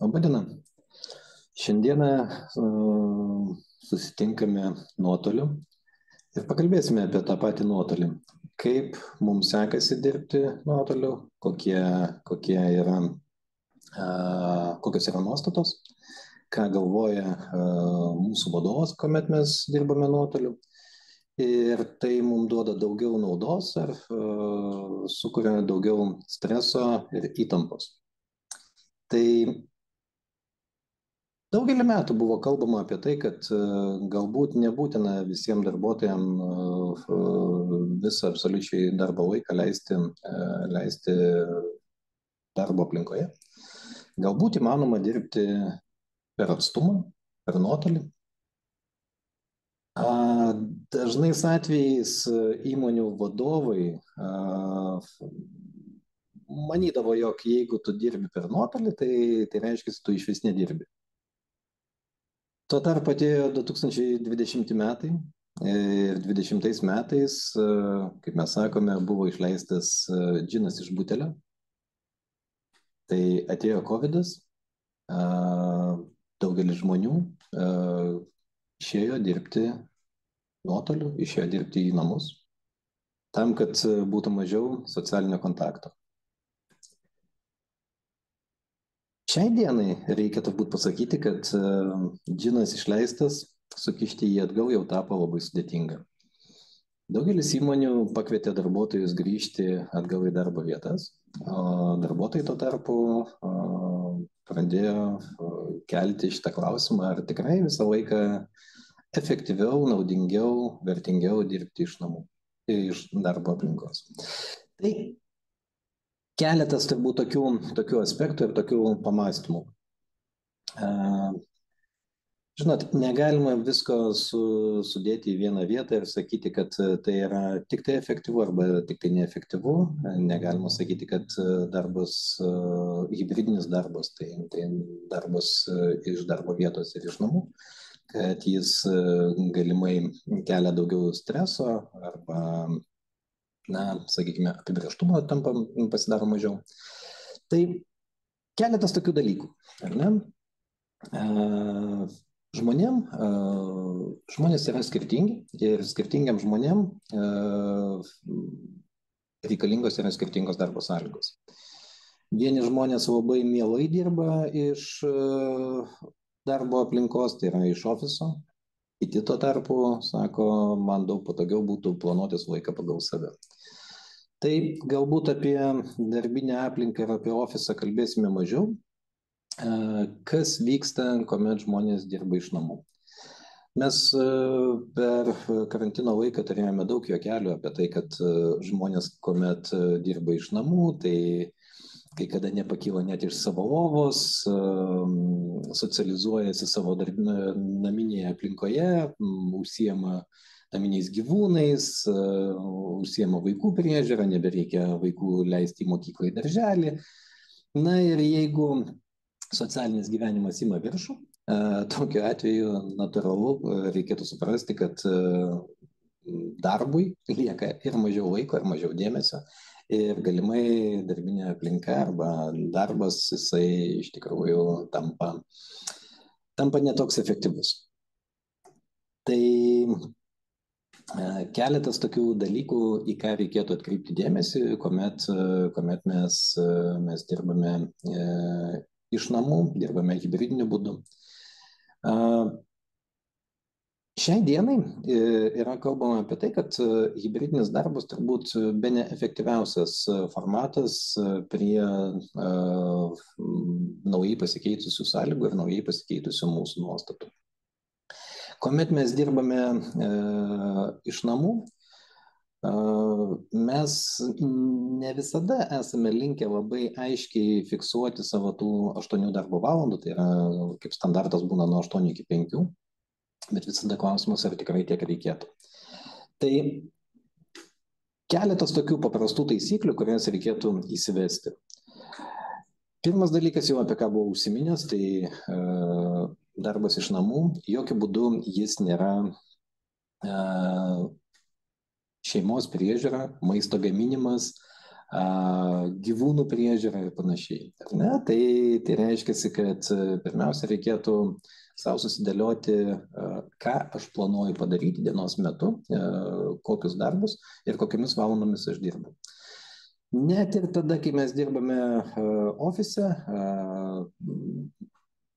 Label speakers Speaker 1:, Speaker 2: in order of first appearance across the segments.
Speaker 1: Labadiena. Šiandieną susitinkame nuotoliu ir pakalbėsime apie tą patį nuotolį. Kaip mums sekasi dirbti nuotoliu, kokios yra nuostatos, ką galvoja mūsų vadovas, kuomet mes dirbame nuotoliu. Ir tai mums duoda daugiau naudos ar sukuria daugiau streso ir įtampos. Tai daugelį metų buvo kalbama apie tai, kad galbūt nebūtina visiems darbuotojams visą absoliučiai darbo laiką leisti darbo aplinkoje. Galbūt įmanoma dirbti per atstumą, per nuotolį. Dažnais atvejais įmonių vadovai manydavo, jog jeigu tu dirbi per nuotolį, tai reiškia, tu iš vis nedirbi. Tuo tarpu atėjo 2020 metai ir 2020 metais, kaip mes sakome, buvo išleistas džinas iš butelio. Tai atėjo COVID-as, daugelis žmonių išėjo dirbti nuotoliu, išėjo dirbti į namus, tam, kad būtų mažiau socialinio kontakto. Šiai dienai reikia turbūt pasakyti, kad džinas išleistas, sukišti jį atgal jau tapo labai sudėtinga. Daugelis įmonių pakvietė darbuotojus grįžti atgal į darbo vietas, o darbuotojai tuo tarpu pradėjo kelti šitą klausimą, ar tikrai visą laiką efektyviau, naudingiau, vertingiau dirbti iš namų, iš darbo aplinkos. Tai keletas turbūt tokių aspektų ir tokių pamąstymų. Žinot, negalima visko sudėti į vieną vietą ir sakyti, kad tai yra tik tai efektyvu arba tik tai neefektyvu. Negalima sakyti, kad hybridinis darbas, tai darbas iš darbo vietos ir iš namų, kad jis galimai kelia daugiau streso arba sakykime, apibrėžtumo pasidaro mažiau. Tai keletas tokių dalykų, ar ne? Žmonės yra skirtingi ir skirtingiam žmonėm reikalingos yra skirtingos darbo sąlygos. Vieni žmonės labai mielai dirba iš darbo aplinkos, tai yra iš ofiso. Kiti tuo tarpu sako, man daug patogiau būtų planuotis laiką pagal save. Tai galbūt apie darbinę aplinką ir apie ofisą kalbėsime mažiau. Kas vyksta, kuomet žmonės dirba iš namų? Mes per karantino laiką turėjome daug juokelių apie tai, kad žmonės, kuomet dirba iš namų, tai kai kada nepakyla net iš savo lovos, socializuojasi savo naminėje aplinkoje, užsiema naminiais gyvūnais, užsiema vaikų priežiūrą, nebereikia vaikų leisti į mokyklą, į darželį. Na ir jeigu socialinis gyvenimas ima viršų, tokiu atveju natūralu reikėtų suprasti, kad darbui lieka ir mažiau laiko, ir mažiau dėmesio. Ir galimai darbinė aplinka arba darbas, jisai iš tikrųjų tampa netoks efektyvus. Tai keletas tokių dalykų, į ką reikėtų atkreipti dėmesį, kuomet mes dirbame iš namų, dirbame hibridiniu būdu. Šiai dienai yra kalbama apie tai, kad hibridinis darbas turbūt bene efektyviausias formatas prie naujai pasikeitusių sąlygų ir naujai pasikeitusių mūsų nuostatų. Kuomet mes dirbame iš namų, mes ne visada esame linkę labai aiškiai fiksuoti savo tų 8 darbo valandų, tai yra kaip standartas būna nuo 8 iki 5. Bet visada klausimas, ar tikrai tiek reikėtų. Tai keletas tokių paprastų taisyklių, kurias reikėtų įsivesti. Pirmas dalykas, jau apie ką buvau užsiminęs, tai darbas iš namų. Jokiu būdu jis nėra šeimos priežiūra, maisto gaminimas gyvūnų priežiūra ir panašiai. Tai reiškia, kad pirmiausia reikėtų savo susidėlioti, ką aš planuoju padaryti dienos metu, kokius darbus ir kokiamis valandomis aš dirbu. Net ir tada, kai mes dirbame ofise,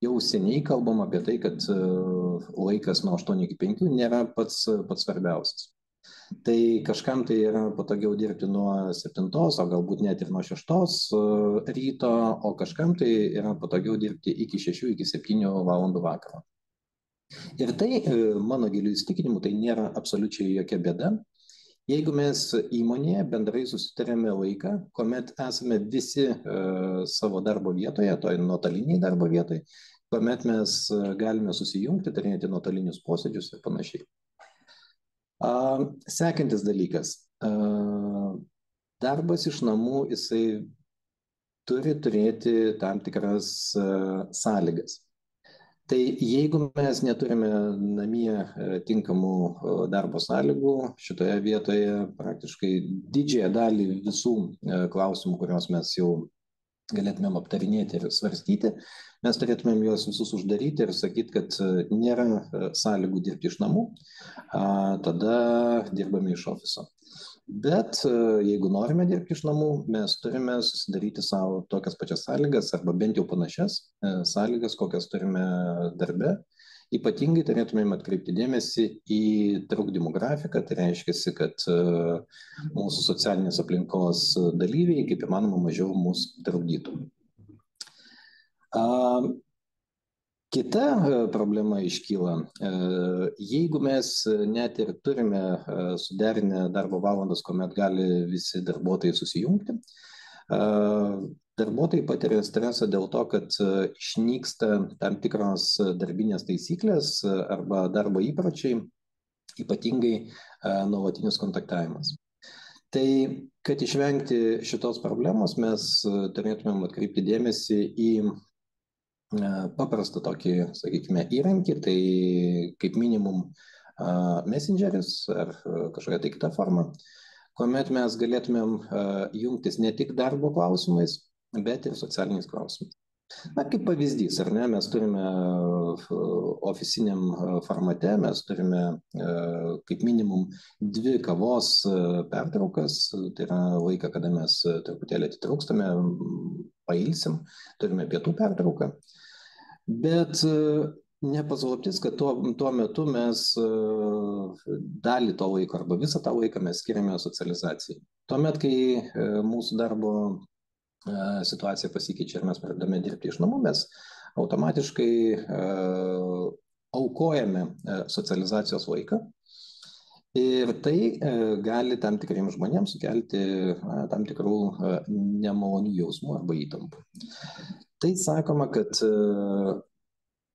Speaker 1: jau seniai kalbam apie tai, kad laikas nuo 8 iki 5 nėra pats svarbiausias. Tai kažkam tai yra patogiau dirbti nuo 7, o galbūt net ir nuo 6 ryto, o kažkam tai yra patogiau dirbti iki 6, iki 7 valandų vakaro. Ir tai, mano giliu įsitikinimu, tai nėra absoliučiai jokia bėda. Jeigu mes įmonėje bendrai susitarėme laiką, kuomet esame visi savo darbo vietoje, toj nuotoliniai darbo vietoje, kuomet mes galime susijungti, turėti nuotolinius posėdžius ir panašiai. Sekantis dalykas. Darbas iš namų, jisai turi turėti tam tikras sąlygas. Tai jeigu mes neturime namie tinkamų darbo sąlygų, šitoje vietoje praktiškai didžiąją dalį visų klausimų, kuriuos mes jau galėtumėm aptarinėti ir svarstyti, mes turėtumėm juos visus uždaryti ir sakyti, kad nėra sąlygų dirbti iš namų, tada dirbame iš ofiso. Bet jeigu norime dirbti iš namų, mes turime susidaryti savo tokias pačias sąlygas arba bent jau panašias sąlygas, kokias turime darbe. Ypatingai turėtumėm atkreipti dėmesį į trukdymų grafiką, tai reiškia, kad mūsų socialinės aplinkos dalyviai kaip įmanoma mažiau mūsų trukdytų. Kita problema iškyla, jeigu mes net ir turime suderinę darbo valandas, kuomet gali visi darbuotojai susijungti, darbuotojai patiria stresą dėl to, kad išnyksta tam tikros darbinės taisyklės arba darbo įpročiai, ypatingai nuolatinis kontaktavimas. Tai, kad išvengti šitos problemos, mes turėtumėm atkreipti dėmesį į paprastą tokį, sakykime, įrankį, tai kaip minimum messengeris ar kažkokia tai kita forma, kuomet mes galėtumėm jungtis ne tik darbo klausimais, bet ir socialiniais klausimais. Na, kaip pavyzdys, ar ne, mes turime ofisiniam formate, mes turime kaip minimum 2 kavos pertraukas, tai yra laiką, kada mes truputėlį atitrūkstame, pailsim, turime pietų pertrauką. Bet nepaslaptis, kad tuo metu mes dalį to laiko arba visą tą laiką mes skiriame socializacijai. Tuomet, kai mūsų darbo situacija pasikeičia ir mes pradedame dirbti iš namų, mes automatiškai aukojame socializacijos laiką. Ir tai gali tam tikriems žmonėms sukelti tam tikrų nemalonių jausmų arba įtampų. Tai sakoma, kad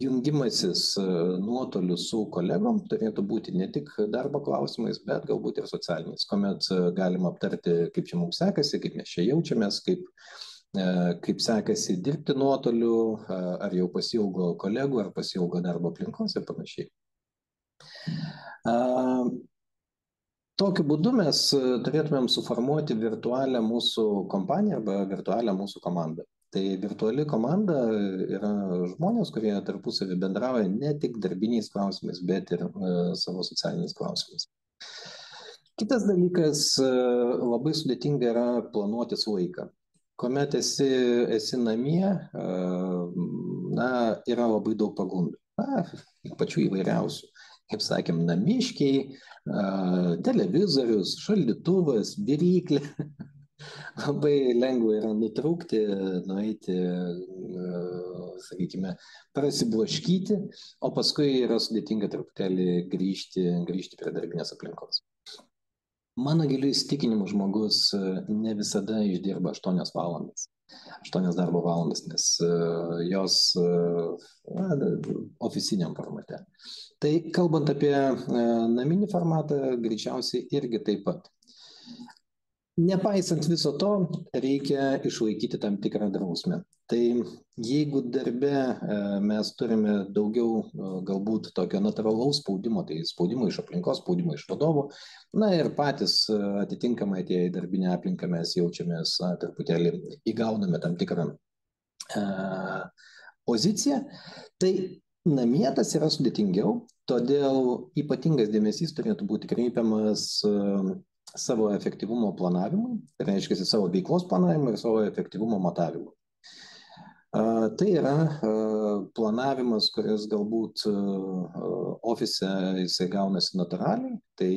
Speaker 1: jungimasis nuotoliu su kolegom turėtų būti ne tik darbo klausimais, bet galbūt ir socialiniais, kuomet galima aptarti, kaip čia mums sekasi, kaip mes čia jaučiamės, kaip sekasi dirbti nuotoliu, ar jau pasiilgo kolegų, ar pasiilgo darbo aplinkos ir panašiai. Tokiu būdu mes turėtumėm suformuoti virtualią mūsų kompaniją arba virtualią mūsų komandą. Tai virtuali komanda yra žmonės, kurie tarpusavį bendrauja ne tik darbiniais klausimais, bet ir savo socialiniais klausimais. Kitas dalykas, labai sudėtinga yra planuotis laiką. Kuomet esi namie, yra labai daug pagundų, pačių įvairiausių. Kaip sakėm, namiškiai, televizorius, šaldytuvas, viryklė. Labai lengva yra nutrūkti, nueiti, sakykime, prasiblaškyti, o paskui yra sudėtinga truputėlį grįžti prie darbinės aplinkos. Mano giliu įsitikinimu žmogus ne visada išdirba 8 valandas. 8 darbo valandas, nes jos ofisiniam formate. Tai kalbant apie naminį formatą, greičiausiai irgi taip pat. Nepaisant viso to, reikia išlaikyti tam tikrą drausmę. Tai jeigu darbe mes turime daugiau galbūt tokio natūralaus spaudimo, tai spaudimo iš aplinkos, spaudimo iš vadovų, na ir patys atitinkamai atėję į darbinę aplinką mes jaučiamės truputėlį įgauname tam tikrą poziciją, tai namie tas yra sudėtingiau, todėl ypatingas dėmesys turėtų būti kreipiamas savo efektyvumo planavimui, tai reiškia savo veiklos planavimui ir savo efektyvumo matavimui. Tai yra planavimas, kuris galbūt ofise jisai gaunasi natūraliai, tai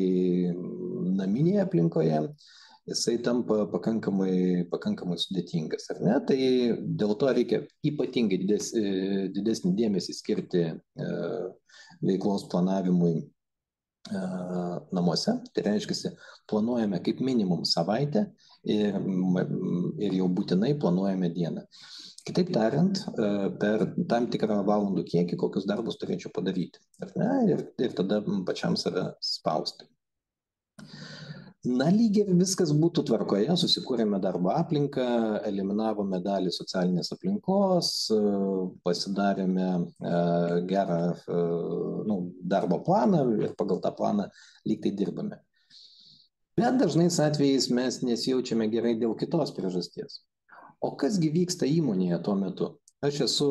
Speaker 1: naminėje aplinkoje jisai tampa pakankamai sudėtingas, ar ne? Tai dėl to reikia ypatingai didesnį dėmesį skirti veiklos planavimui namuose, tai reiškia, planuojame kaip minimum savaitę ir jau būtinai planuojame dieną. Kitaip tariant, per tam tikrą valandų kiekį, kokius darbus turėčiau padaryti, ar ne? Ir tada pačiam save spausti. Na, lygiai viskas būtų tvarkoje, susikūrėme darbo aplinką, eliminavome dalį socialinės aplinkos, pasidarėme gerą darbo planą ir pagal tą planą lyg tai dirbame. Bet dažnais atvejais mes nesijaučiame gerai dėl kitos priežasties. O kasgi vyksta įmonėje tuo metu? Aš esu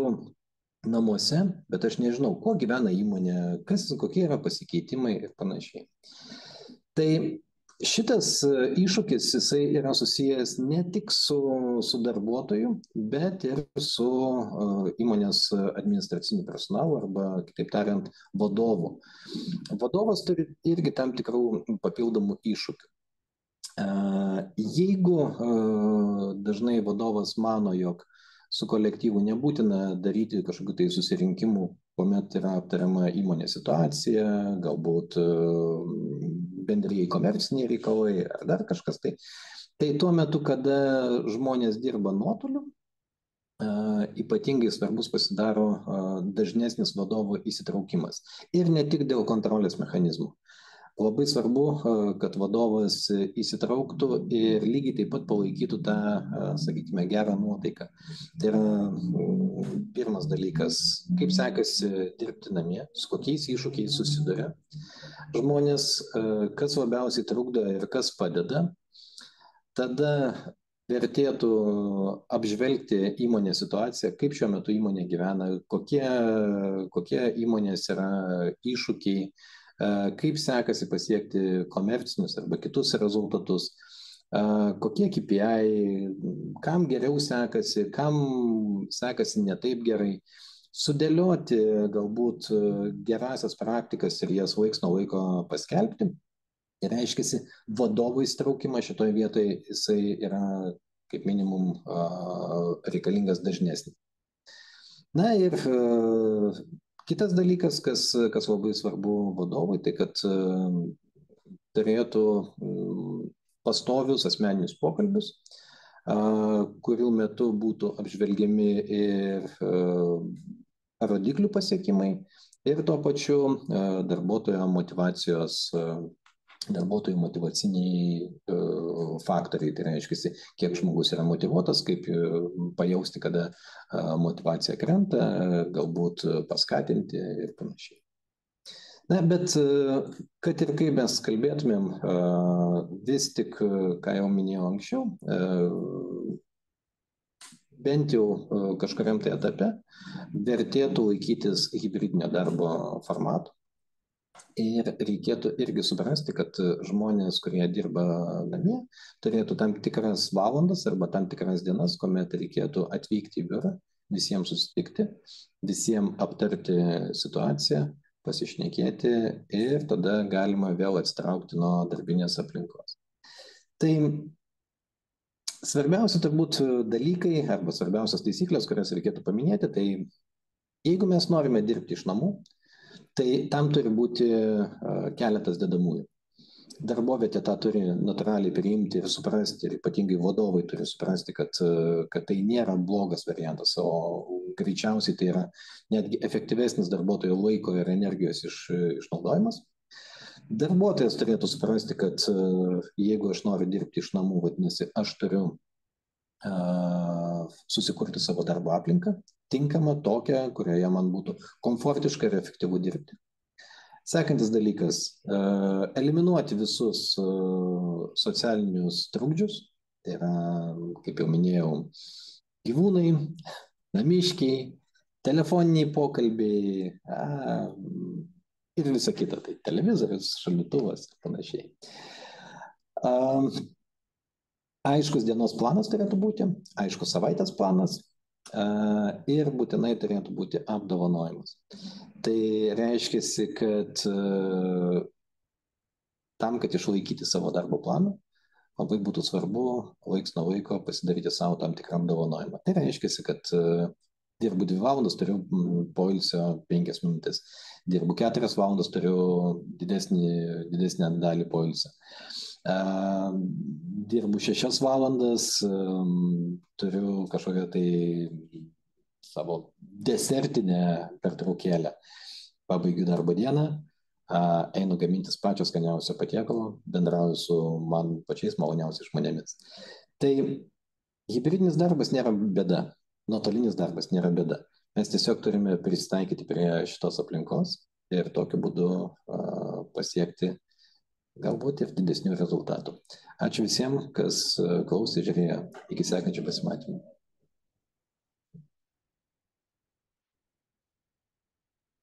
Speaker 1: namuose, bet aš nežinau, kuo gyvena įmonė, kokie yra pasikeitimai ir panašiai. Tai šitas iššūkis, jisai yra susijęs ne tik su darbuotoju, bet ir su įmonės administraciniu personalu arba, kitaip tariant, vadovu. Vadovas turi irgi tam tikrų papildomų iššūkių. Jeigu dažnai vadovas mano, jog su kolektyvu nebūtina daryti kažkokių tai susirinkimų, kuomet yra aptariama įmonės situacija, galbūt bendrieji komerciniai reikalai ar dar kažkas tai. Tai tuo metu, kada žmonės dirba nuotoliu, ypatingai svarbus pasidaro dažnesnis vadovo įsitraukimas. Ir ne tik dėl kontrolės mechanizmų. Labai svarbu, kad vadovas įsitrauktų ir lygiai taip pat palaikytų tą, sakykime, gerą nuotaiką. Tai yra pirmas dalykas, kaip sekasi dirbti namie, su kokiais iššūkiais susiduria žmonės, kas labiausiai trukdo ir kas padeda. Tada vertėtų apžvelgti įmonės situaciją, kaip šiuo metu įmonė gyvena, kokie įmonės yra iššūkiai, kaip sekasi pasiekti komercinius arba kitus rezultatus, kokie KPI, kam geriau sekasi, kam sekasi ne taip gerai, sudėlioti galbūt gerasias praktikas ir jas laiks nuo laiko paskelbti. Ir reiškia, vadovo įsitraukimas šitoje vietoje jisai yra kaip minimum reikalingas dažnesnis. Na ir kitas dalykas, kas labai svarbu vadovui, tai kad turėtų pastovius asmeninius pokalbius, kurių metu būtų apžvelgiami ir rodiklių pasiekimai ir tuo pačiu darbuotojų motyvaciniai faktoriai, tai reiškia, kiek žmogus yra motyvuotas, kaip pajausti, kada motyvacija krenta, galbūt paskatinti ir panašiai. Na, bet kad ir kaip mes kalbėtumėm, vis tik, ką jau minėjau anksčiau, bent jau kažkuriam tai etape vertėtų laikytis hibridinio darbo formato. Ir reikėtų irgi suprasti, kad žmonės, kurie dirba namie, turėtų tam tikras valandas arba tam tikras dienas, kuomet reikėtų atvykti į biurą, visiems susitikti, visiems aptarti situaciją, pasišnekėti ir tada galima vėl atsitraukti nuo darbinės aplinkos. Tai svarbiausia turbūt dalykai arba svarbiausias taisyklės, kurias reikėtų paminėti, tai jeigu mes norime dirbti iš namų, tai tam turi būti keletas dedamųjų. Darbovietė tą turi natūraliai priimti ir suprasti, ir ypatingai vadovai turi suprasti, kad tai nėra blogas variantas, o greičiausiai tai yra netgi efektyvesnis darbuotojo laiko ir energijos išnaudojimas. Darbuotojas turėtų suprasti, kad jeigu aš noriu dirbti iš namų, vadinasi, aš turiu susikurti savo darbo aplinką, tinkamą tokią, kurioje man būtų komfortiška ir efektyvu dirbti. Sekantis dalykas - eliminuoti visus socialinius trukdžius. Tai yra, kaip jau minėjau, gyvūnai, namiškiai, telefoniniai pokalbiai ir visa kita. Tai televizorius, šaldytuvas ir panašiai. Aiškus dienos planas turėtų būti, aiškus savaitės planas ir būtinai turėtų būti apdovanojimas. Tai reiškia, kad tam, kad išlaikyti savo darbo planą, labai būtų svarbu laiks nuo laiko pasidaryti savo tam tikrą apdovanojimą. Tai reiškia, kad dirbu 2 valandas, turiu poilsio 5 minutės. Dirbu 4 valandas, turiu didesnę dalį poilsio. Dirbu 6 valandas, turiu kažkokią tai savo desertinę pertraukėlę. Pabaigiu darbo dieną, einu gamintis pačio skaniausio patiekalo, bendrauju su man pačiais maloniausiais žmonėmis. Tai hibridinis darbas nėra bėda, nuotolinis darbas nėra bėda. Mes tiesiog turime prisitaikyti prie šitos aplinkos ir tokiu būdu pasiekti galbūt ir didesnių rezultatų. Ačiū visiems, kas klausė, žiūrėjo. Iki sekančio pasimatymo.